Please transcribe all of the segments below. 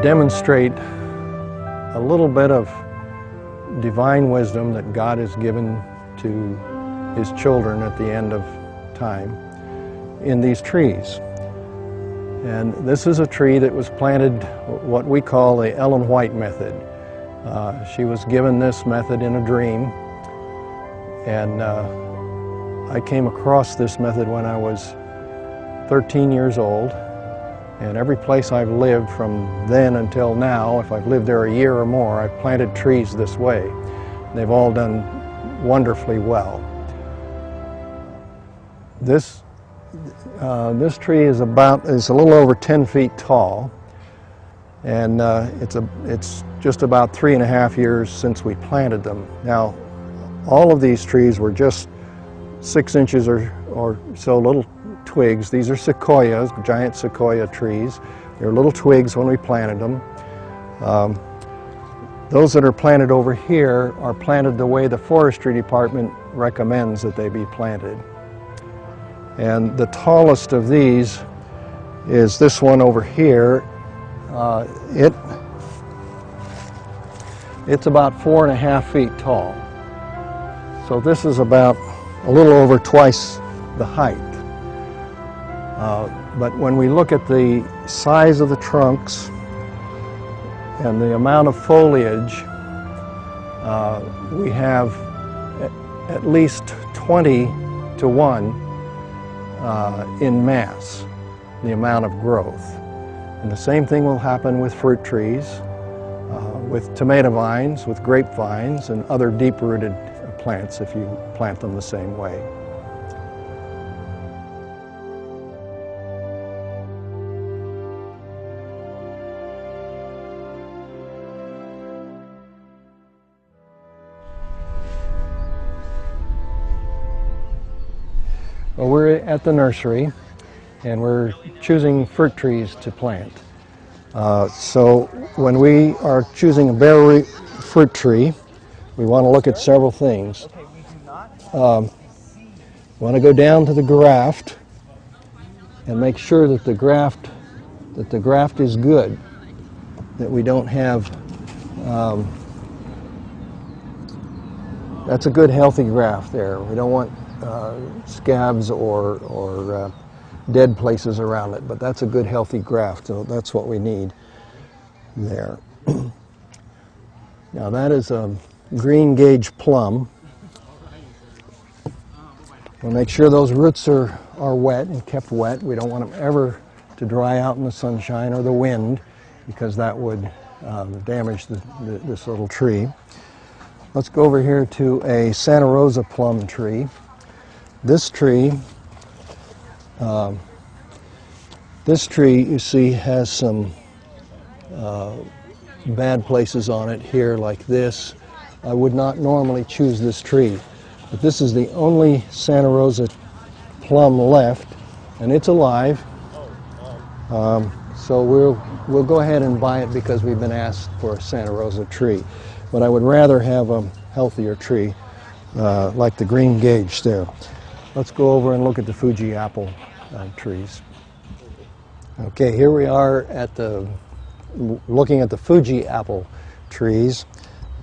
demonstrate a little bit of divine wisdom that God has given to His children at the end of time in these trees. And this is a tree that was planted what we call the Ellen White method. She was given this method in a dream, and I came across this method when I was 13 years old. And every place I've lived from then until now, if I've lived there a year or more, I've planted trees this way. They've all done wonderfully well. This tree is a little over 10 feet tall, and it's just about 3.5 years since we planted them. Now, all of these trees were just 6 inches or so little twigs. These are sequoias, giant sequoia trees. They're little twigs when we planted them. Those that are planted over here are planted the way the forestry department recommends that they be planted. And the tallest of these is this one over here. It's about 4.5 feet tall. So this is about a little over twice the height. But when we look at the size of the trunks and the amount of foliage, we have at least 20 to 1 in mass, the amount of growth. And the same thing will happen with fruit trees, with tomato vines, with grapevines, and other deep-rooted plants if you plant them the same way. Well, we're at the nursery, and we're choosing fruit trees to plant. So when we are choosing a berry fruit tree, we want to look at several things. We want to go down to the graft and make sure that the graft is good, that we don't have. That's a good healthy graft there. We don't want scabs or dead places around it, but that's a good healthy graft, so that's what we need there. Now that is a green gauge plum. We'll make sure those roots are wet and kept wet. We don't want them ever to dry out in the sunshine or the wind, because that would damage this little tree. Let's go over here to a Santa Rosa plum tree. This tree, you see, has some bad places on it here, like this. I would not normally choose this tree, but this is the only Santa Rosa plum left, and it's alive. So we'll go ahead and buy it because we've been asked for a Santa Rosa tree. But I would rather have a healthier tree like the green gauge there. Let's go over and look at the Fuji apple trees. Okay, here we are looking at the Fuji apple trees.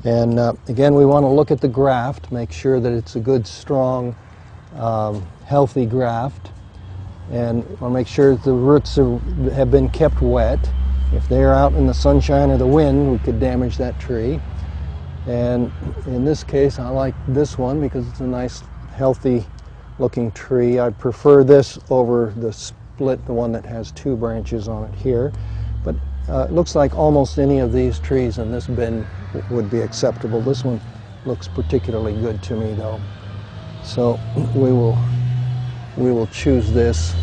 And again, we want to look at the graft, make sure that it's a good, strong, healthy graft. And we'll make sure that the roots have been kept wet. If they're out in the sunshine or the wind, we could damage that tree. And in this case, I like this one because it's a nice, healthy looking tree. I prefer this over the split, the one that has 2 branches on it here. But it looks like almost any of these trees in this bin would be acceptable. This one looks particularly good to me, though. So we will choose this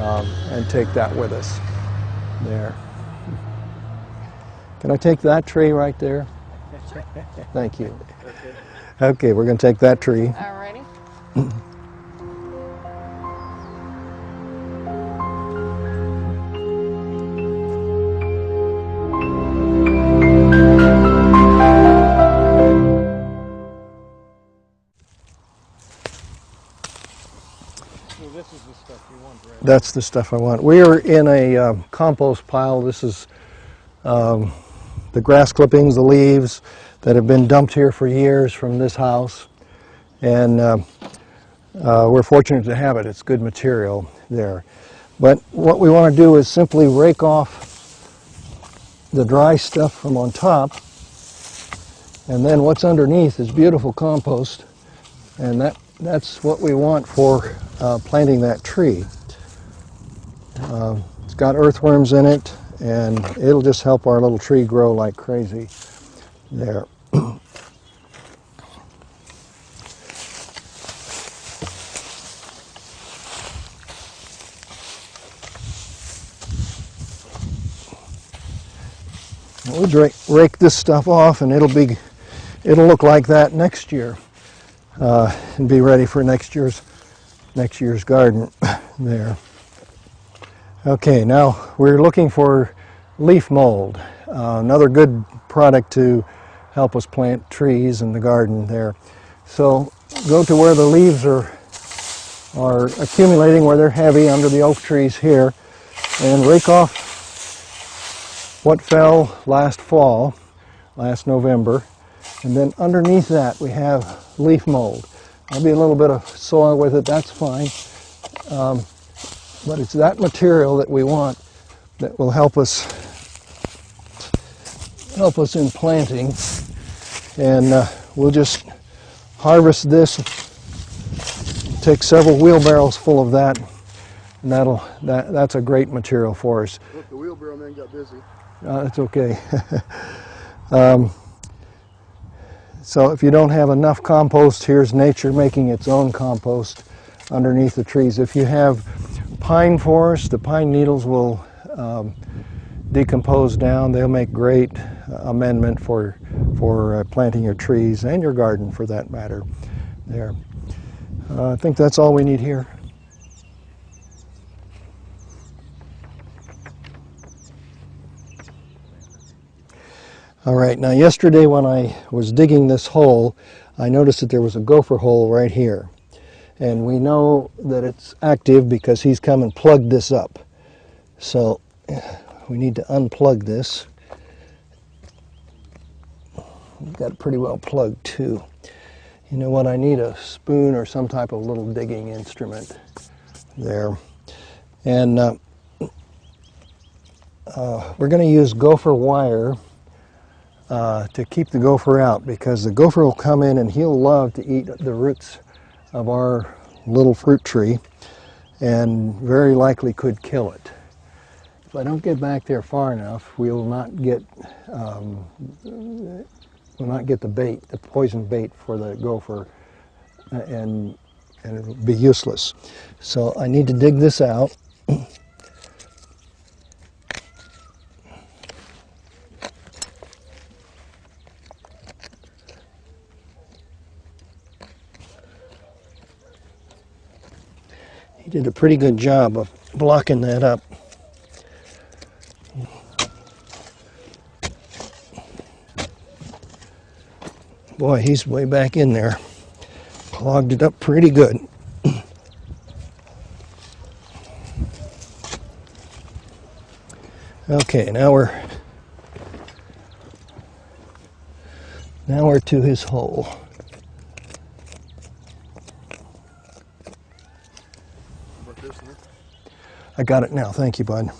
and take that with us. There. Can I take that tree right there? Thank you. Okay, we're going to take that tree. Alrighty. So this is the stuff you want, right? that's the stuff I want. We are in a compost pile. This is the grass clippings, the leaves that have been dumped here for years from this house. And we're fortunate to have it. It's good material there. But what we want to do is simply rake off the dry stuff from on top, and then what's underneath is beautiful compost, and that's what we want for planting that tree. It's got earthworms in it, and it'll just help our little tree grow like crazy there. We'll rake this stuff off, and it'll look like that next year, and be ready for next year's garden there. Okay, now we're looking for leaf mold, another good product to help us plant trees in the garden there. So go to where the leaves are accumulating, where they're heavy under the oak trees here, and rake off what fell last fall, last November, and then underneath that we have leaf mold. There'll be a little bit of soil with it, that's fine, but it's that material that we want that will help us in planting, and we'll just harvest this, take several wheelbarrows full of that, and that's a great material for us. Look, the wheelbarrow man got busy. That's okay. So if you don't have enough compost, here's nature making its own compost underneath the trees. If you have pine forest, the pine needles will decompose down. They'll make great amendment for planting your trees and your garden, for that matter. There. I think that's all we need here. All right, now yesterday when I was digging this hole, I noticed that there was a gopher hole right here. And we know that it's active because he's come and plugged this up. So we need to unplug this. Got it pretty well plugged too. You know what, I need a spoon or some type of little digging instrument there. And we're going to use gopher wire to keep the gopher out, because the gopher will come in and he'll love to eat the roots of our little fruit tree, and very likely could kill it. If I don't get back there far enough, we will not get the bait, the poison bait for the gopher, and it'll be useless. So I need to dig this out. He did a pretty good job of blocking that up. Boy, he's way back in there. Clogged it up pretty good. Okay, now we're to his hole. I got it now. Thank you, bud.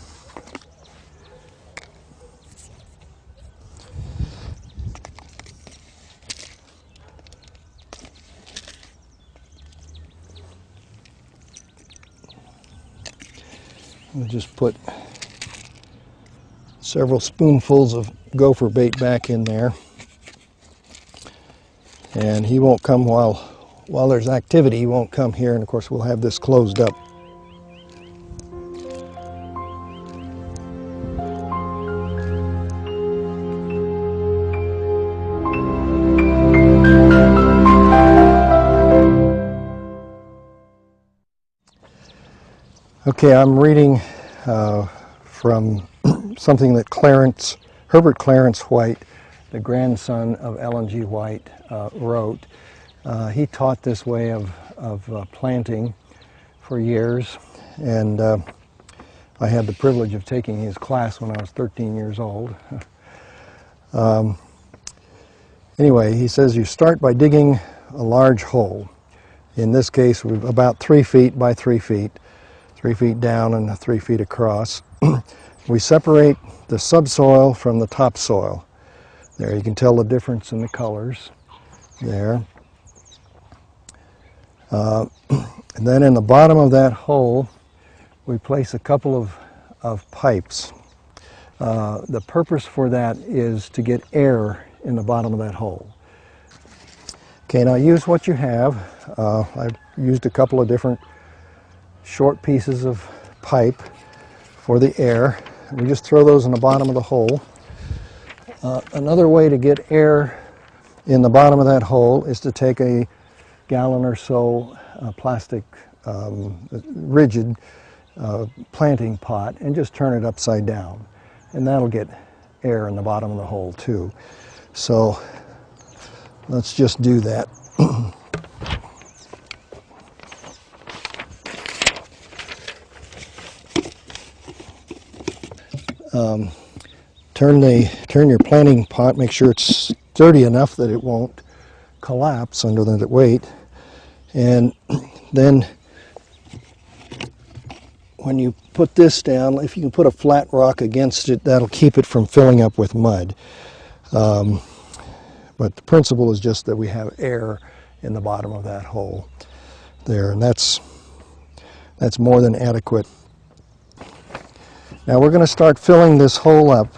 We'll just put several spoonfuls of gopher bait back in there. And he won't come while there's activity. He won't come here, and of course we'll have this closed up. Okay, I'm reading from something that Herbert Clarence White, the grandson of Ellen G. White, wrote. He taught this way of planting for years, and I had the privilege of taking his class when I was 13 years old. Anyway, he says you start by digging a large hole. In this case, about 3 feet by 3 feet, 3 feet down and 3 feet across. We separate the subsoil from the topsoil. There, you can tell the difference in the colors there. And then in the bottom of that hole, we place a couple of pipes. The purpose for that is to get air in the bottom of that hole. Okay, now use what you have. I've used a couple of different short pieces of pipe for the air. We just throw those in the bottom of the hole. Another way to get air in the bottom of that hole is to take a gallon or so plastic rigid planting pot and just turn it upside down, and that'll get air in the bottom of the hole too. So let's just do that. Turn your planting pot, make sure it's sturdy enough that it won't collapse under the weight, and then when you put this down, if you can put a flat rock against it, that'll keep it from filling up with mud. But the principle is just that we have air in the bottom of that hole there, and that's more than adequate. Now we're going to start filling this hole up.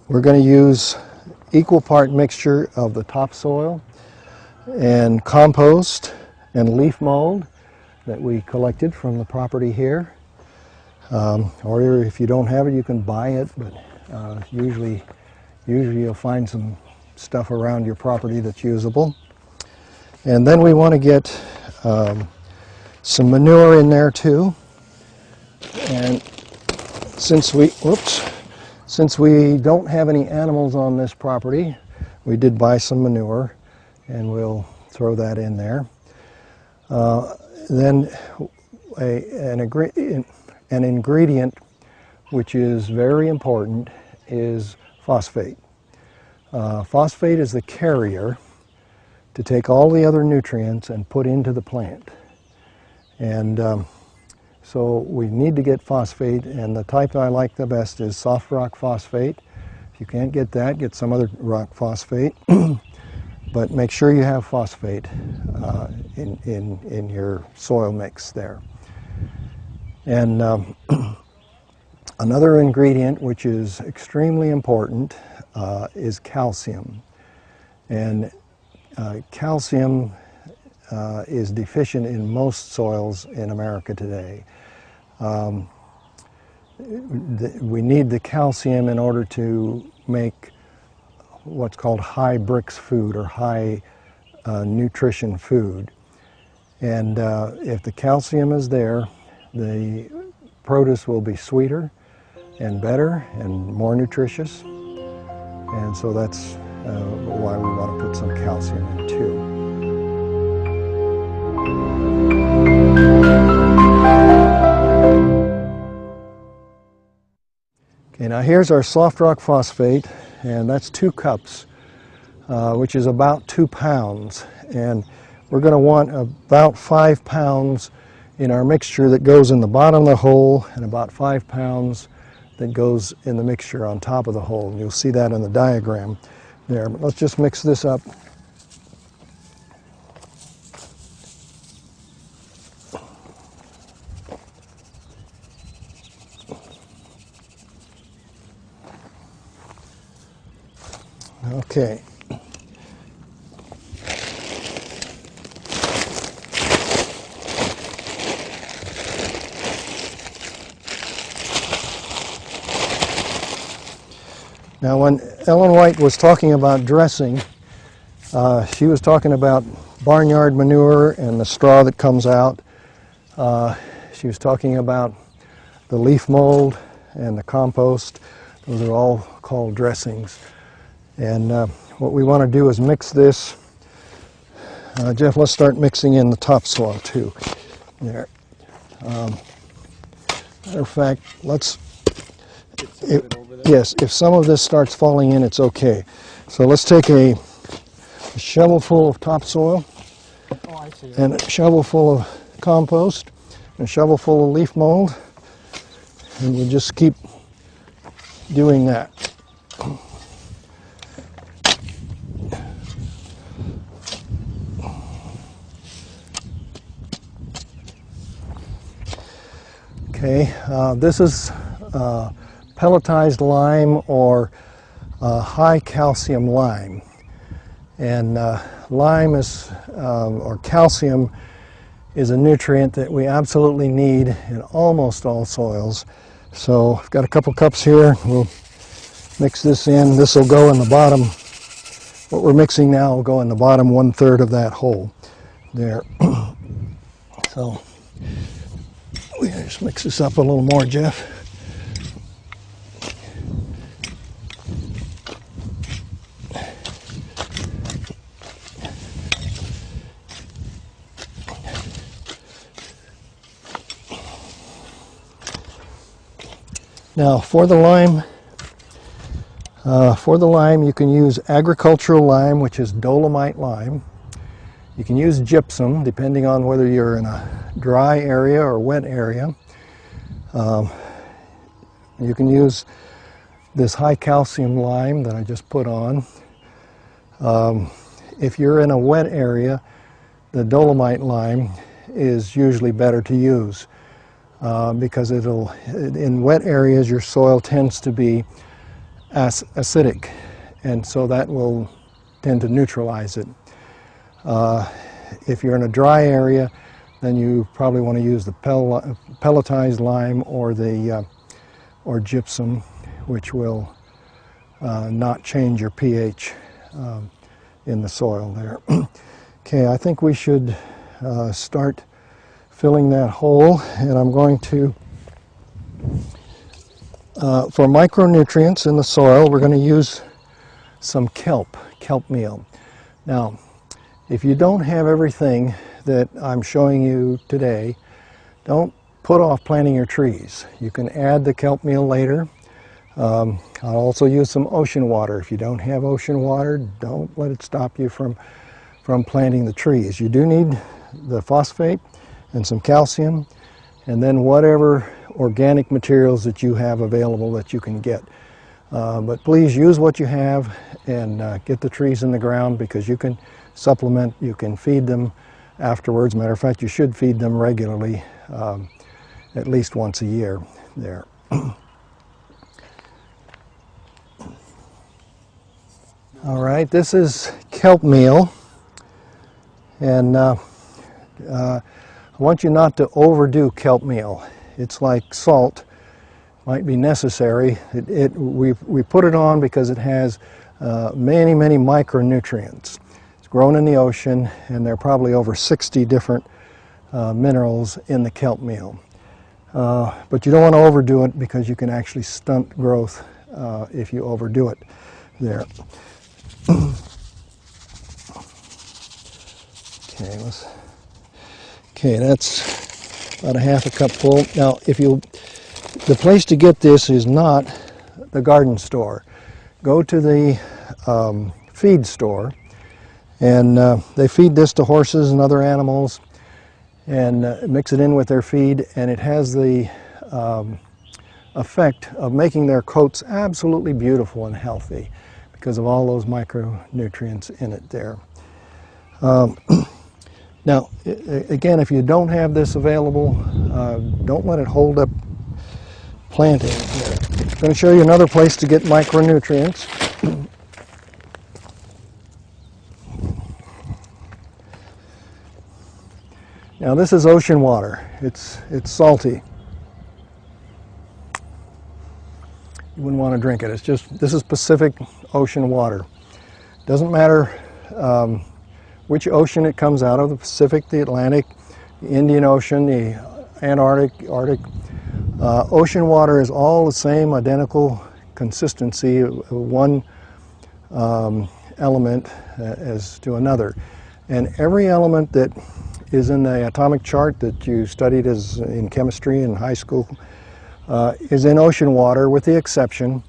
We're going to use equal part mixture of the topsoil and compost and leaf mold that we collected from the property here. Or if you don't have it, you can buy it, but usually you'll find some stuff around your property that's usable. And then we want to get some manure in there too. And since we don't have any animals on this property, we did buy some manure, and we'll throw that in there. Then an ingredient which is very important is phosphate. Phosphate is the carrier to take all the other nutrients and put into the plant. And so we need to get phosphate, and the type I like the best is soft rock phosphate. If you can't get that, get some other rock phosphate. But make sure you have phosphate in your soil mix there. And another ingredient which is extremely important is calcium. And calcium is deficient in most soils in America today. We need the calcium in order to make what's called high Brix food, or high nutrition food. And if the calcium is there, the produce will be sweeter and better and more nutritious. And so that's why we want to put some calcium in too. Okay, now here's our soft rock phosphate, and that's 2 cups, which is about 2 pounds. And we're going to want about 5 pounds in our mixture that goes in the bottom of the hole, and about 5 pounds that goes in the mixture on top of the hole. And you'll see that in the diagram there. But let's just mix this up. Okay. Now, when Ellen White was talking about dressing, she was talking about barnyard manure and the straw that comes out. She was talking about the leaf mold and the compost. Those are all called dressings. And what we want to do is mix this. Jeff, let's start mixing in the topsoil too. There. Matter of fact, let's, yes, if some of this starts falling in, it's okay. So let's take a shovel full of topsoil, and a shovel full of compost, and a shovel full of leaf mold, and we'll just keep doing that. Okay, this is pelletized lime or high calcium lime. And lime is, or calcium is a nutrient that we absolutely need in almost all soils. So I've got a couple cups here. We'll mix this in. This will go in the bottom. What we're mixing now will go in the bottom 1/3 of that hole there. So we just mix this up a little more, Jeff. Now for the lime, you can use agricultural lime, which is dolomite lime. You can use gypsum, depending on whether you're in a dry area or wet area. You can use this high calcium lime that I just put on. If you're in a wet area, the dolomite lime is usually better to use. Because in wet areas your soil tends to be acidic, and so that will tend to neutralize it. If you're in a dry area, then you probably want to use the pelletized lime or gypsum, which will not change your pH in the soil there. Okay, I think we should start filling that hole, and I'm going to, for micronutrients in the soil, we're going to use some kelp meal. Now, if you don't have everything that I'm showing you today, don't put off planting your trees. You can add the kelp meal later. I'll also use some ocean water. If you don't have ocean water, don't let it stop you from planting the trees. You do need the phosphate and some calcium, and then whatever organic materials that you have available that you can get. But please use what you have and get the trees in the ground, because you can supplement, you can feed them afterwards. Matter of fact, you should feed them regularly, at least once a year there. All right, this is kelp meal, and I want you not to overdo kelp meal. It's like salt, might be necessary. We put it on because it has many micronutrients. It's grown in the ocean, and there are probably over 60 different minerals in the kelp meal. But you don't want to overdo it, because you can actually stunt growth if you overdo it there. Okay, that's about a half a cup full. Now, the place to get this is not the garden store. Go to the feed store, and they feed this to horses and other animals, and mix it in with their feed, and it has the effect of making their coats absolutely beautiful and healthy because of all those micronutrients in it there. Now, again, if you don't have this available, don't let it hold up planting. I'm going to show you another place to get micronutrients. Now, this is ocean water. It's salty. You wouldn't want to drink it. This is Pacific Ocean water. Doesn't matter which ocean it comes out of, the Pacific, the Atlantic, the Indian Ocean, the Antarctic, Arctic. Ocean water is all the same, identical consistency, one element as to another. And every element that is in the atomic chart that you studied as in chemistry in high school, is in ocean water with the exception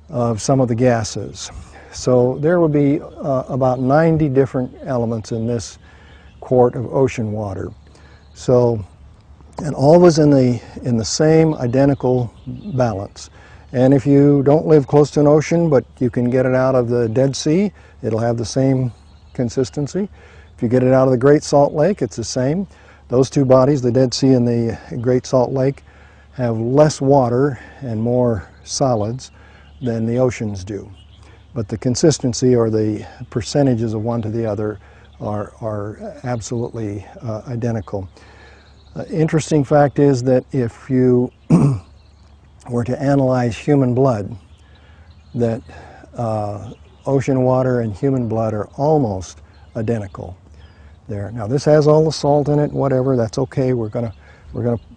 of some of the gases. So there would be about 90 different elements in this quart of ocean water. So, and all was in the same identical balance. And if you don't live close to an ocean, but you can get it out of the Dead Sea, it'll have the same consistency. If you get it out of the Great Salt Lake, it's the same. Those two bodies, the Dead Sea and the Great Salt Lake, have less water and more solids than the oceans do. But the consistency or the percentages of one to the other are absolutely identical. Interesting fact is that if you were to analyze human blood, that ocean water and human blood are almost identical there. Now this has all the salt in it, whatever, that's okay. We're gonna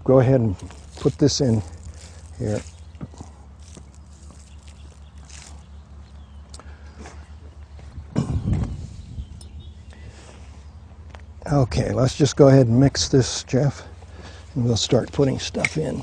go ahead and put this in here. Okay, let's just go ahead and mix this, Jeff, and we'll start putting stuff in.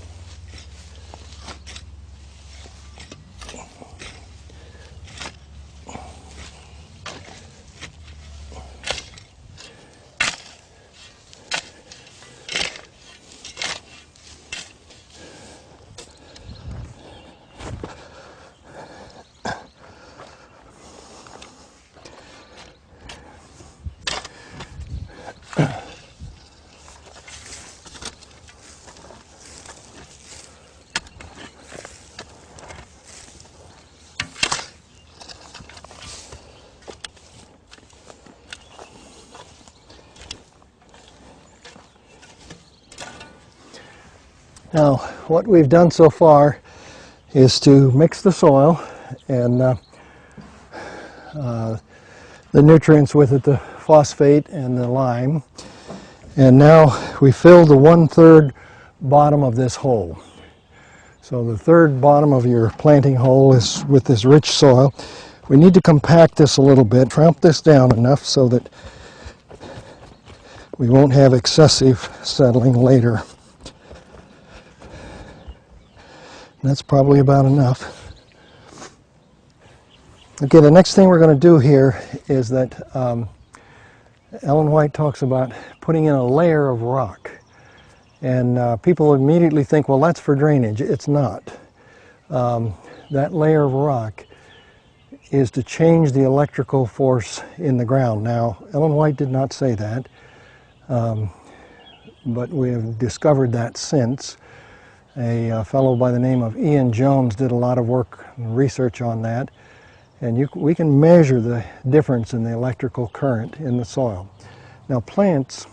Now, what we've done so far is to mix the soil and the nutrients with it, the phosphate and the lime. And now we fill the 1/3 bottom of this hole. So the third bottom of your planting hole is with this rich soil. We need to compact this a little bit, tramp this down enough so that we won't have excessive settling later. That's probably about enough. Okay, the next thing we're going to do here is that Ellen White talks about putting in a layer of rock. And people immediately think, well, that's for drainage. It's not. That layer of rock is to change the electrical force in the ground. Now, Ellen White did not say that, but we have discovered that since. A fellow by the name of Ian Jones did a lot of work and research on that, and we can measure the difference in the electrical current in the soil. Now plants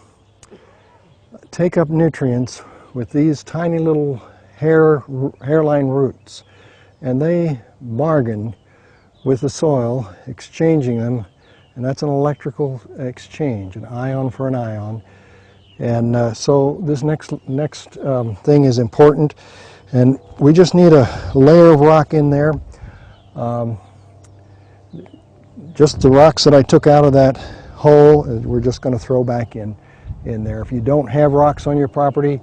take up nutrients with these tiny little hairline roots, and they bargain with the soil, exchanging them, and that's an electrical exchange, an ion for an ion. And so this next thing is important, and we just need a layer of rock in there. Just the rocks that I took out of that hole, we're just going to throw back in there. If you don't have rocks on your property,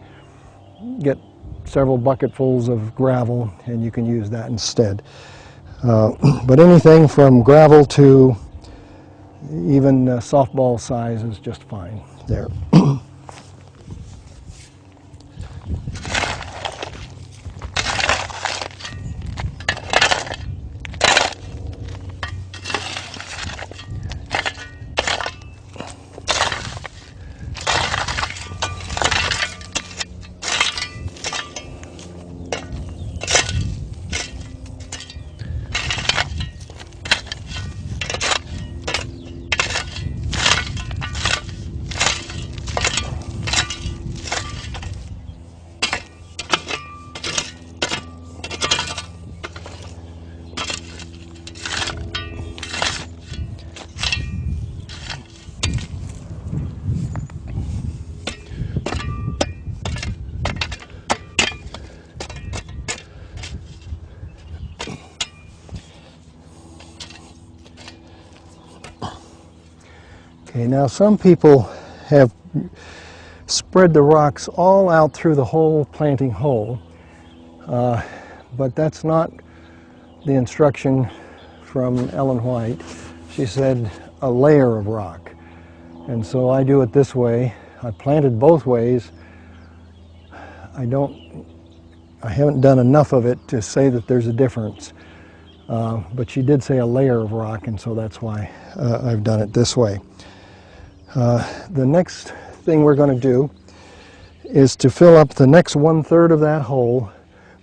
get several bucketfuls of gravel and you can use that instead. But anything from gravel to even softball size is just fine there. Okay, now some people have spread the rocks all out through the whole planting hole, but that's not the instruction from Ellen White. She said a layer of rock, and so I do it this way. I planted both ways. I haven't done enough of it to say that there's a difference, but she did say a layer of rock, and so that's why I've done it this way. The next thing we're going to do is to fill up the next 1/3 of that hole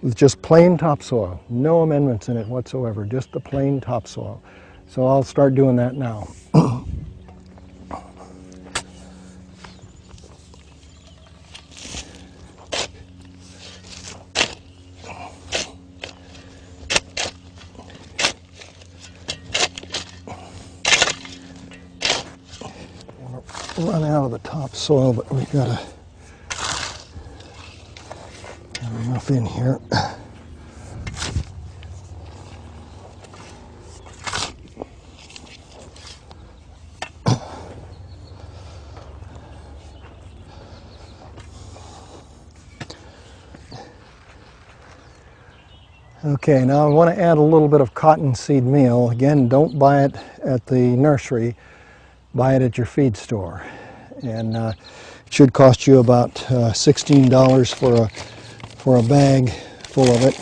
with just plain topsoil. No amendments in it whatsoever, just the plain topsoil. So I'll start doing that now. Run out of the topsoil, but we've got to have enough in here. Okay, now I want to add a little bit of cottonseed meal. Again, don't buy it at the nursery. Buy it at your feed store, and it should cost you about $16 for a bag full of it.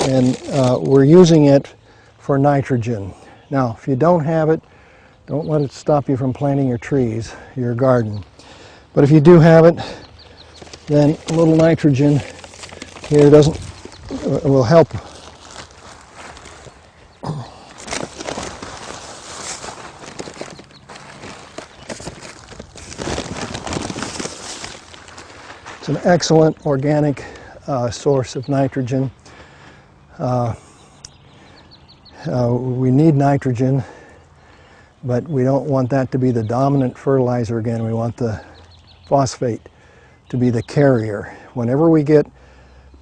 And we're using it for nitrogen. Now, if you don't have it, don't let it stop you from planting your trees, your garden. But if you do have it, then a little nitrogen here will help. It's an excellent organic source of nitrogen. We need nitrogen, but we don't want that to be the dominant fertilizer again. We want the phosphate to be the carrier. Whenever we get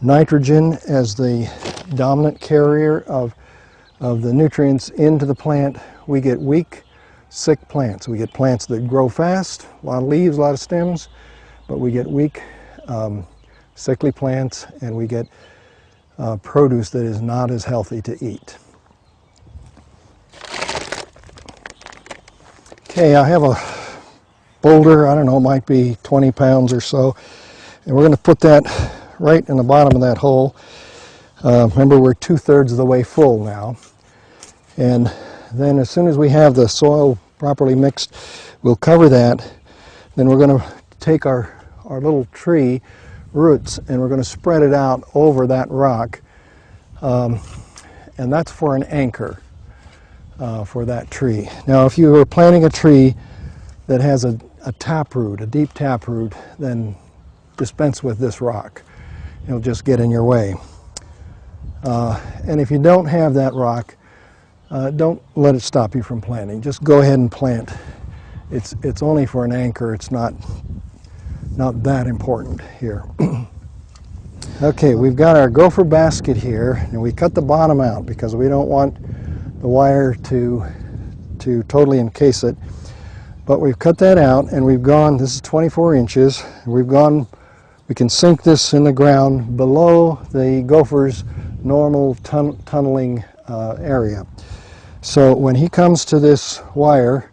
nitrogen as the dominant carrier of the nutrients into the plant, we get weak, sick plants. We get plants that grow fast, a lot of leaves, a lot of stems, but we get weak, sickly plants, and we get produce that is not as healthy to eat. Okay, I have a boulder, I don't know, it might be 20 pounds or so, and we're going to put that right in the bottom of that hole. Remember, we're 2/3 of the way full now, and then as soon as we have the soil properly mixed, we'll cover that. Then we're going to take our little tree roots and we're going to spread it out over that rock, and that's for an anchor for that tree. Now, if you were planting a tree that has a taproot, a deep taproot, then dispense with this rock. It'll just get in your way. And if you don't have that rock, don't let it stop you from planting. Just go ahead and plant. It's only for an anchor. It's not that important here. Okay, we've got our gopher basket here, and we cut the bottom out because we don't want the wire to totally encase it. But we've cut that out, and we've gone, this is 24 inches, we can sink this in the ground below the gopher's normal tunneling area. So when he comes to this wire,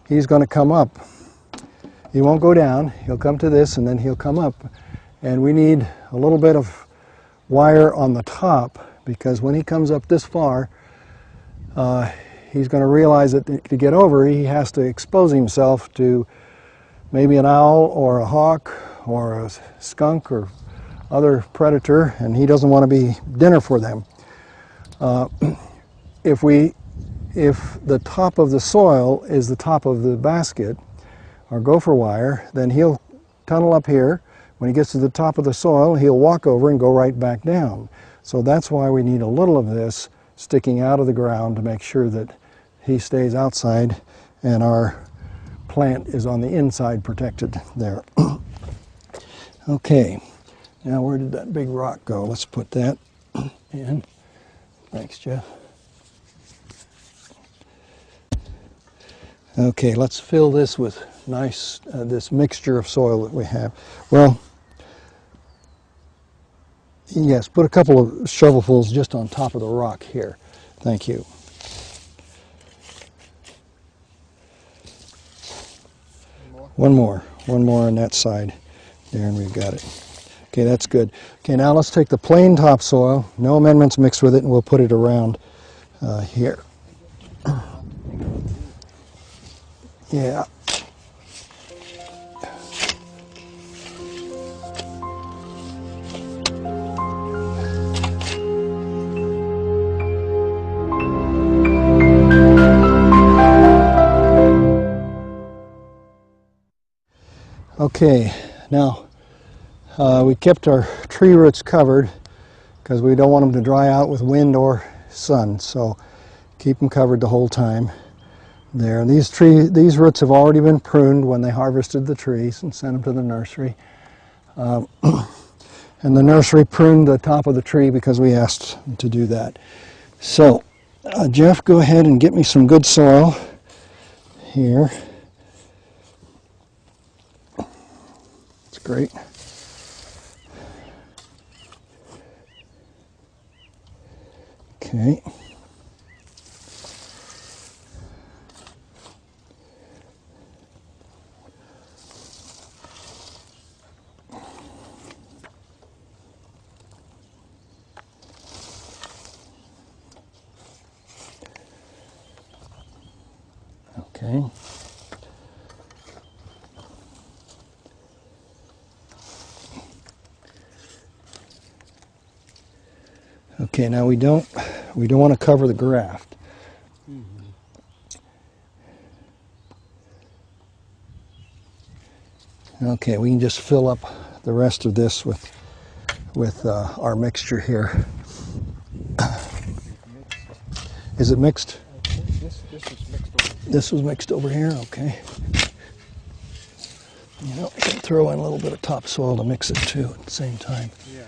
he's going to come up. He won't go down, he'll come to this and then he'll come up. And we need a little bit of wire on the top, because when he comes up this far, he's going to realize that to get over, he has to expose himself to maybe an owl or a hawk or a skunk or other predator, and he doesn't want to be dinner for them. If the top of the soil is the top of the basket, or gopher wire, then he'll tunnel up here. When he gets to the top of the soil, he'll walk over and go right back down. So that's why we need a little of this sticking out of the ground to make sure that he stays outside and our plant is on the inside protected there. Okay, now where did that big rock go? Let's put that in. Thanks, Jeff. Okay, let's fill this with nice, this mixture of soil that we have. Well, yes, put a couple of shovelfuls just on top of the rock here. Thank you. One more on that side. There, and we've got it. Okay, that's good. Okay, now let's take the plain topsoil, no amendments mixed with it, and we'll put it around here. Yeah. Okay, now we kept our tree roots covered because we don't want them to dry out with wind or sun, so keep them covered the whole time. There, these roots have already been pruned when they harvested the trees and sent them to the nursery. And the nursery pruned the top of the tree because we asked them to do that. So, Jeff, go ahead and get me some good soil here. That's great. Okay. Okay. Okay, now we don't want to cover the graft. Okay, we can just fill up the rest of this with our mixture here. Is it mixed? This was mixed over here, okay. You know, you can throw in a little bit of topsoil to mix it too at the same time. Yeah.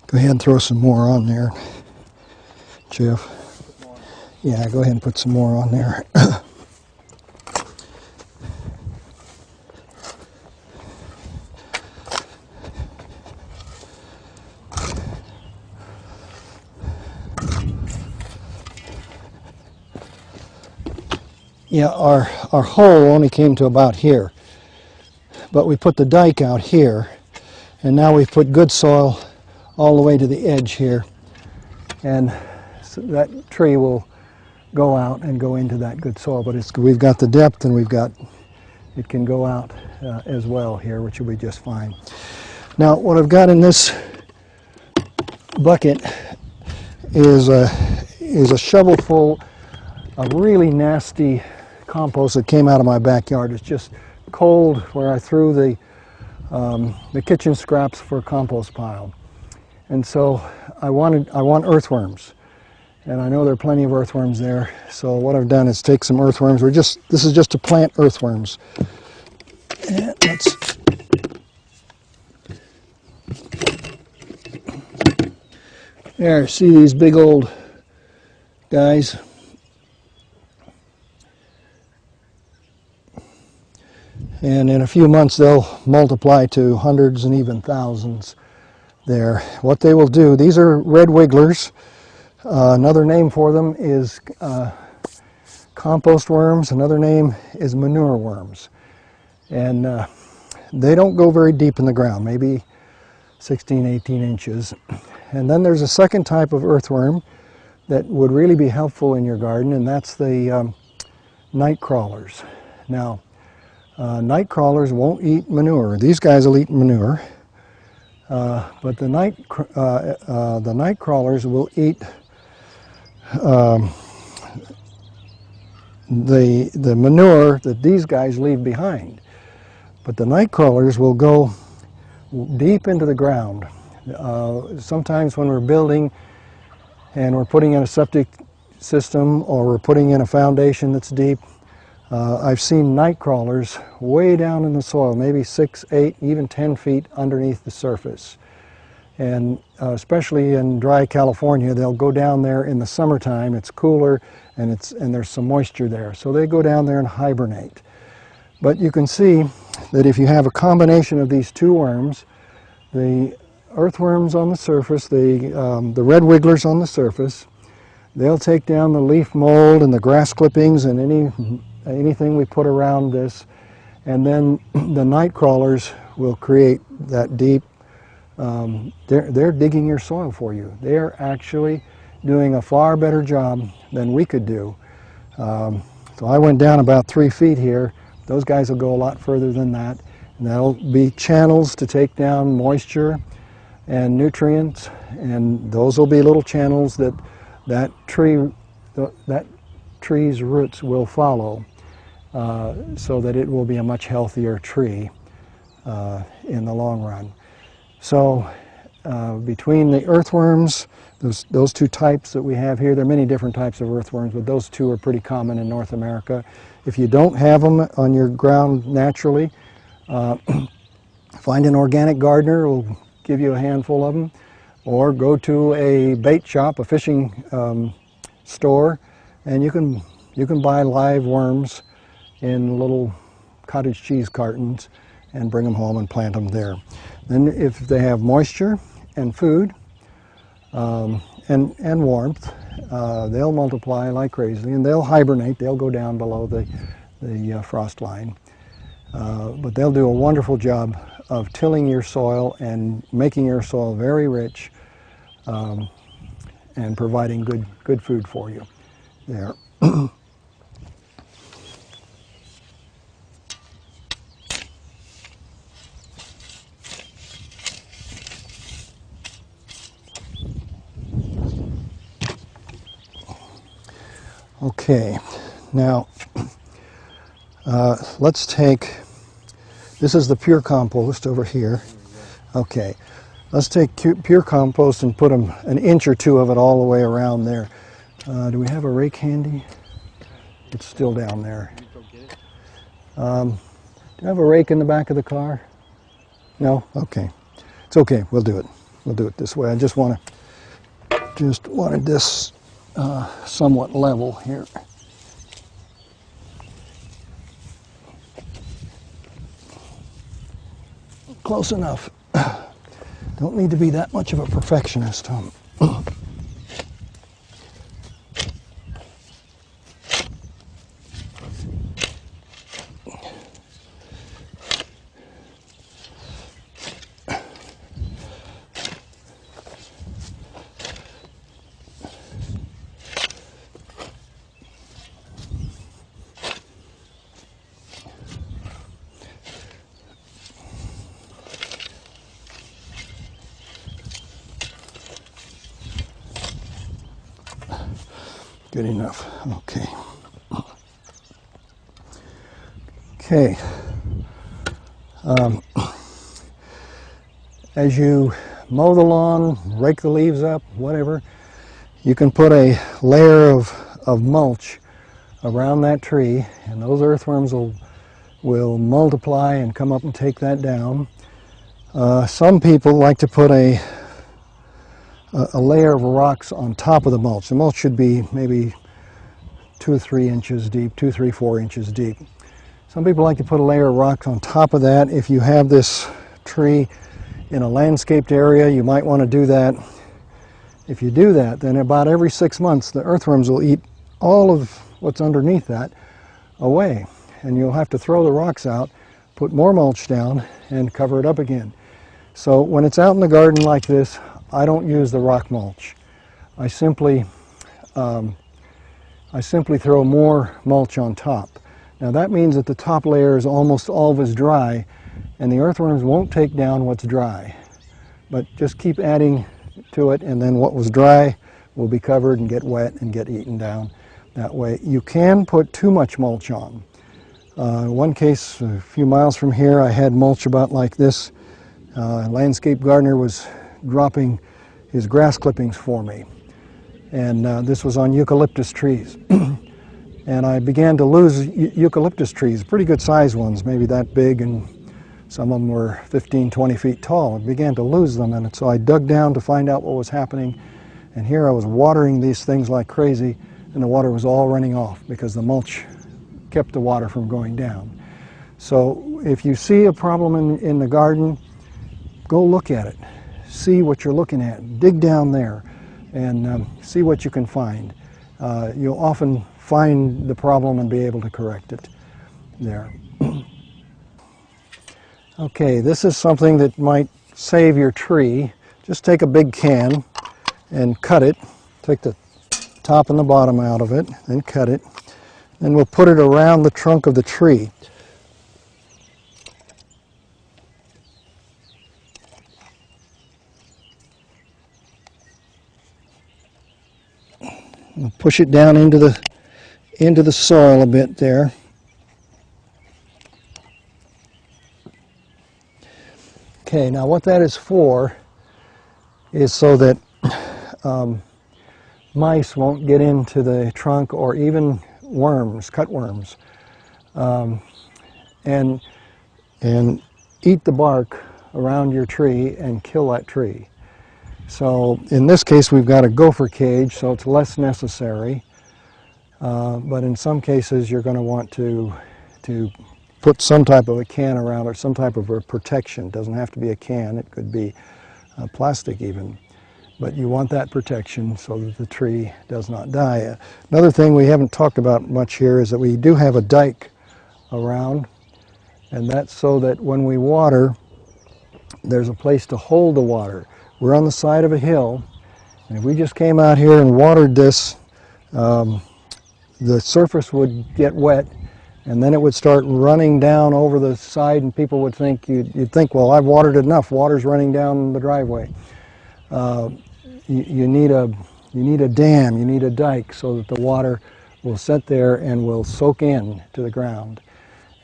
Go ahead and throw some more on there, Jeff. Yeah, go ahead and put some more on there. Yeah, our hole only came to about here, but we put the dike out here, and now we've put good soil all the way to the edge here, and so that tree will go out and go into that good soil, but we've got the depth, and it can go out as well here, which will be just fine. Now, what I've got in this bucket is a shovel full of really nasty compost that came out of my backyard. It's just cold where I threw the kitchen scraps for a compost pile. And so I want earthworms. And I know there are plenty of earthworms there. So what I've done is take some earthworms. This is just to plant earthworms. And there, see these big old guys? And in a few months they'll multiply to hundreds and even thousands there. What they will do, these are red wigglers. Another name for them is compost worms. Another name is manure worms. And they don't go very deep in the ground, maybe 16, 18 inches. And then there's a second type of earthworm that would really be helpful in your garden, and that's the night crawlers. Now, night crawlers won't eat manure. These guys will eat manure, but the night crawlers will eat the manure that these guys leave behind. But the night crawlers will go deep into the ground. Sometimes when we're building and we're putting in a septic system or we're putting in a foundation that's deep, I've seen night crawlers way down in the soil, maybe 6, 8, even 10 feet underneath the surface. And especially in dry California, they'll go down there in the summertime. It's cooler and there's some moisture there. So they go down there and hibernate. But you can see that if you have a combination of these two worms, the earthworms on the surface, the red wigglers on the surface, they'll take down the leaf mold and the grass clippings and anything we put around this, and then the night crawlers will create that deep, they're digging your soil for you. They're actually doing a far better job than we could do. So I went down about 3 feet here. Those guys will go a lot further than that, and that'll be channels to take down moisture and nutrients, and those will be little channels that tree's roots will follow, so that it will be a much healthier tree in the long run. So between the earthworms, those two types that we have here, there are many different types of earthworms, but those two are pretty common in North America. If you don't have them on your ground naturally, find an organic gardener who will give you a handful of them, or go to a bait shop, a fishing store, and you can buy live worms in little cottage cheese cartons and bring them home and plant them there. Then if they have moisture and food and warmth, they'll multiply like crazy, and they'll hibernate. They'll go down below the frost line. But they'll do a wonderful job of tilling your soil and making your soil very rich, and providing good food for you there. Okay, now let's take, this is the pure compost over here. Okay, let's take pure compost and put an inch or two of it all the way around there. Do we have a rake handy? It's still down there. Do you have a rake in the back of the car? No? Okay. It's okay, we'll do it. We'll do it this way. I just wanted this somewhat level here. Close enough. Don't need to be that much of a perfectionist, Tom. Good enough. Okay. Okay. As you mow the lawn, rake the leaves up, whatever, you can put a layer of mulch around that tree, and those earthworms will multiply and come up and take that down. Some people like to put a layer of rocks on top of the mulch. The mulch should be maybe 2 or 3 inches deep, 2, 3, 4 inches deep. Some people like to put a layer of rocks on top of that. If you have this tree in a landscaped area, you might want to do that. If you do that, then about every 6 months, the earthworms will eat all of what's underneath that away. And you'll have to throw the rocks out, put more mulch down, and cover it up again. So when it's out in the garden like this, I don't use the rock mulch. I simply throw more mulch on top. Now that means that the top layer is almost always dry, and the earthworms won't take down what's dry. But just keep adding to it, and then what was dry will be covered and get wet and get eaten down that way. You can put too much mulch on. One case, a few miles from here, I had mulch about like this. A landscape gardener was dropping his grass clippings for me, and this was on eucalyptus trees. And I began to lose eucalyptus trees, pretty good sized ones, maybe that big, and some of them were 15, 20 feet tall. I began to lose them, and so I dug down to find out what was happening. And here I was watering these things like crazy, and the water was all running off because the mulch kept the water from going down. So if you see a problem in the garden, go look at it. See what you're looking at. Dig down there and see what you can find. You'll often find the problem and be able to correct it there. Okay, this is something that might save your tree. Just take a big can and cut it. Take the top and the bottom out of it and cut it. Then we'll put it around the trunk of the tree. We'll push it down into the soil a bit there. Okay, now what that is for is so that mice won't get into the trunk, or even worms, cutworms, and eat the bark around your tree and kill that tree. So in this case we've got a gopher cage, so it's less necessary, but in some cases you're going to want to put some type of a can around it, some type of a protection. It doesn't have to be a can, it could be plastic even. But you want that protection so that the tree does not die. Another thing we haven't talked about much here is that we do have a dike around, and that's so that when we water, there's a place to hold the water. We're on the side of a hill, and if we just came out here and watered this, the surface would get wet, and then it would start running down over the side, and people would think, you'd think, well, I've watered enough, water's running down the driveway. You need a dam, you need a dike, so that the water will sit there and will soak in to the ground.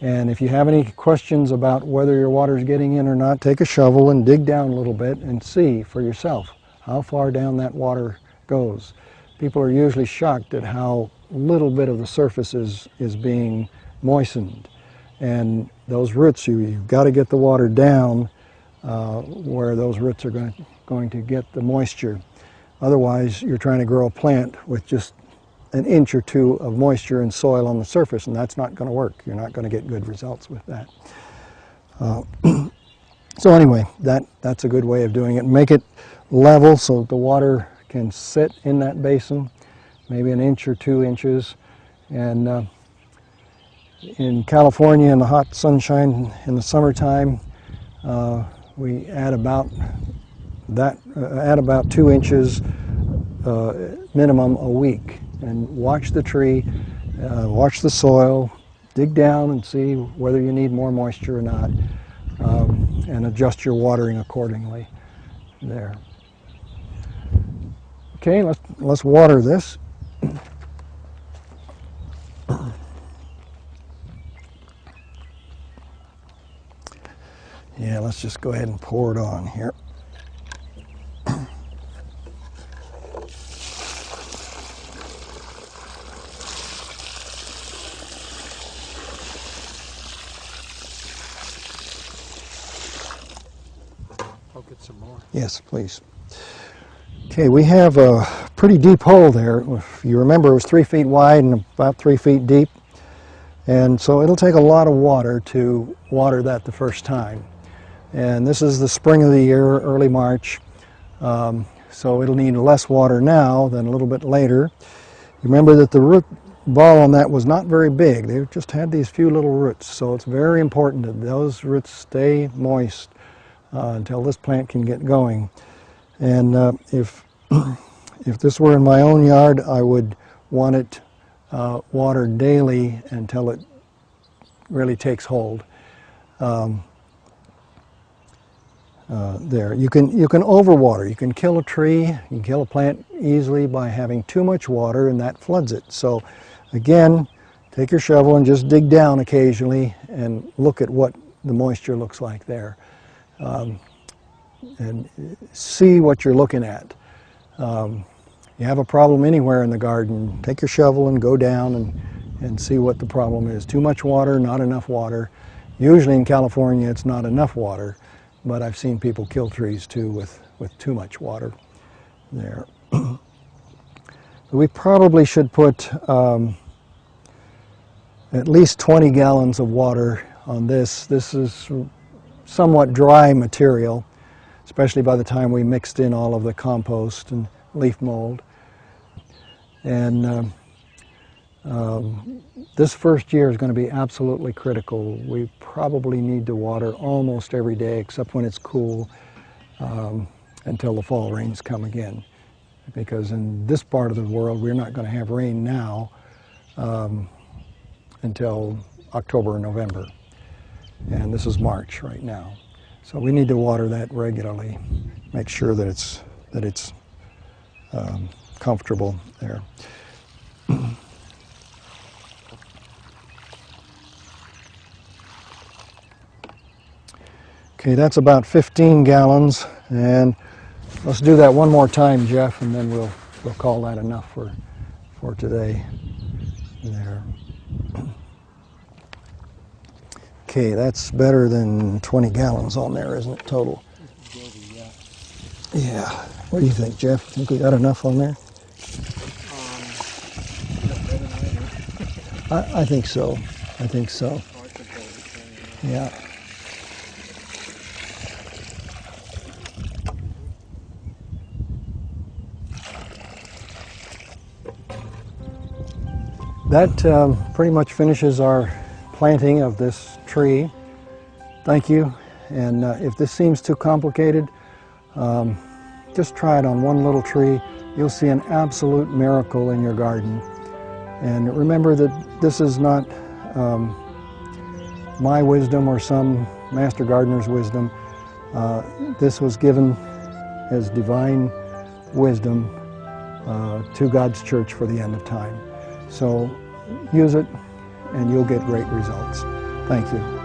And if you have any questions about whether your water is getting in or not, take a shovel and dig down a little bit and see for yourself how far down that water goes. People are usually shocked at how little bit of the surface is being moistened. And those roots, you've got to get the water down where those roots are going to get the moisture. Otherwise, you're trying to grow a plant with just an inch or two of moisture and soil on the surface, and that's not going to work. You're not going to get good results with that. So anyway, that's a good way of doing it. Make it level so that the water can sit in that basin, maybe an inch or 2 inches. And in California, in the hot sunshine in the summertime, we add about 2 inches minimum a week. And watch the tree, watch the soil, dig down and see whether you need more moisture or not, and adjust your watering accordingly there. Okay, let's water this. Yeah, let's just go ahead and pour it on here. I'll get some more. Yes, please. Okay, we have a pretty deep hole there. If you remember, it was 3 feet wide and about 3 feet deep. And so it'll take a lot of water to water that the first time. And this is the spring of the year, early March. So it'll need less water now than a little bit later. Remember that the root ball on that was not very big. They just had these few little roots. So it's very important that those roots stay moist until this plant can get going. And if this were in my own yard, I would want it watered daily until it really takes hold. There, you can overwater. You can kill a tree, you can kill a plant easily by having too much water, and that floods it. So again, take your shovel and just dig down occasionally and look at what the moisture looks like there. And see what you're looking at. You have a problem anywhere in the garden, take your shovel and go down and see what the problem is. Too much water, not enough water. Usually in California it's not enough water, but I've seen people kill trees too with too much water there. We probably should put at least 20 gallons of water on this. This is somewhat dry material, especially by the time we mixed in all of the compost and leaf mold. And this first year is going to be absolutely critical. We probably need to water almost every day, except when it's cool, until the fall rains come again. Because in this part of the world, we're not going to have rain now until October or November. And this is March right now. So we need to water that regularly, make sure that it's comfortable there. Okay, that's about 15 gallons, and let's do that one more time, Jeff, and then we'll call that enough for today. There. Okay, that's better than 20 gallons on there, isn't it, total? Yeah. What do you think, Jeff? Think we got enough on there? I think so. I think so. Yeah. That pretty much finishes our planting of this tree. Thank you. And if this seems too complicated, just try it on one little tree. You'll see an absolute miracle in your garden. And remember that this is not my wisdom or some master gardener's wisdom. This was given as divine wisdom to God's church for the end of time. So use it and you'll get great results. Thank you.